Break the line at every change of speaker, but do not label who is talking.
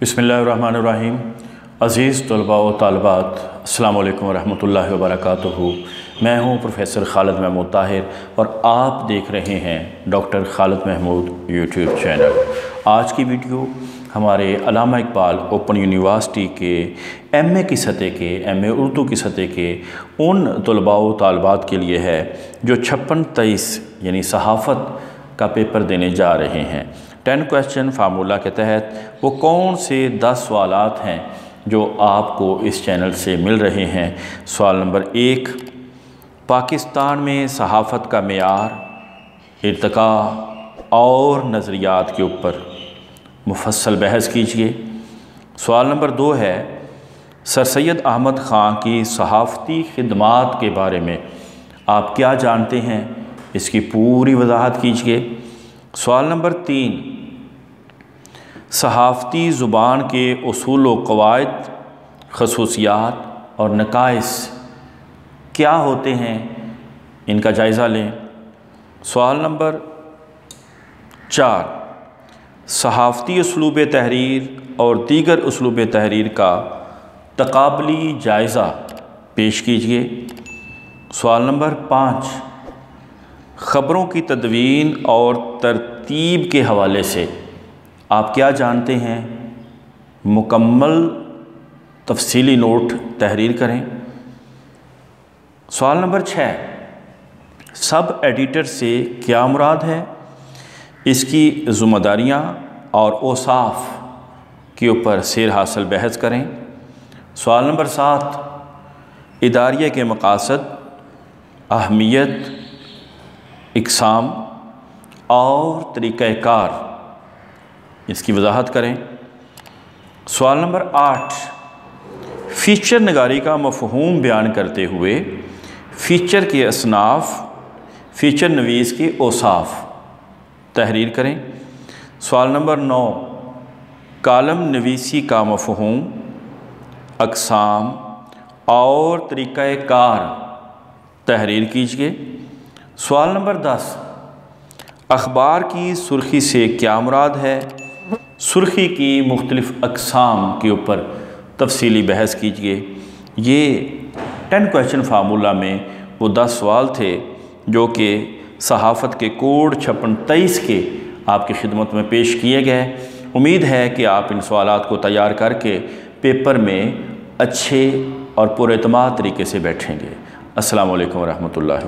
बिस्मिल्लाहिर्रहमानिर्रहीम। अज़ीज़ तलबा व तालिबात, अस्सलामु अलैकुम वरहमतुल्लाहि वबरकातुहू। मैं हूँ प्रोफ़ेसर खालिद महमूद ताहिर और आप देख रहे हैं doctor Khalid Mahmood YouTube channel. आज की वीडियो हमारे अल्लामा इकबाल ओपन यूनिवर्सिटी के एमए की सतह के एमए उर्दू की सतह के उन तलबा व तालिबात के लिए है जो 56-23 यानी सहाफ़त का पेपर देने जा रहे हैं। 10 क्वेश्चन फार्मूला के तहत वो कौन से 10 सवालात हैं जो आपको इस चैनल से मिल रहे हैं। सवाल नंबर 1, पाकिस्तान में सहाफ़त का मेयार, इर्तिका और नज़रियात के ऊपर मुफस्सल बहस कीजिए। सवाल नंबर 2 है, सर सैयद अहमद ख़ान की सहाफ़ती खिदमात के बारे में आप क्या जानते हैं, इसकी पूरी वजाहत कीजिए। सवाल नंबर 3, सहाफ़ती ज़ुबान के उसूल व क़वाइद, ख़ुसूसियात और नकाइस क्या होते हैं, इनका जायज़ा लें। सवाल नंबर 4, सहाफ़ती उसलूब तहरीर और दीगर उसलूब तहरीर का तक़ाबली जायज़ा पेश कीजिए। सवाल नंबर 5, ख़बरों की तदवीन और तरतीब के हवाले से आप क्या जानते हैं, मुकम्मल तफसीली नोट तहरीर करें। सवाल नंबर 6, सब एडिटर से क्या मुराद है, इसकी ज़िम्मेदारियाँ और औसाफ के ऊपर सेर हासिल बहस करें। सवाल नंबर 7, इदारिया के मकासद, अहमियत, इक़साम और तरीक़ाकार, इसकी वजाहत करें। सवाल नंबर 8, फ़ीचर नगारी का मफ़हूम बयान करते हुए फ़ीचर के असनाफ़, फ़ीचर नवीस के औसाफ तहरीर करें। सवाल नंबर 9, कालम नवीसी का मफ़हूम, अक़साम और तरीक़ाकार तहरीर कीजिए। सवाल नंबर 10, अखबार की सुर्ख़ी से क्या मुराद है, सुर्ख़ी की मुख्तलिफ़ अक़साम के ऊपर तफसीली बहस कीजिए। ये 10 क्वेश्चन फार्मूला में वो 10 सवाल थे जो कि सहाफ़त के कोड 56-23 के आपकी खिदमत में पेश किए गए। उम्मीद है कि आप इन सवालात को तैयार करके पेपर में अच्छे और पुरएतमाद तरीके से बैठेंगे। अस्सलामु अलैकुम वरहमतुल्लाहि।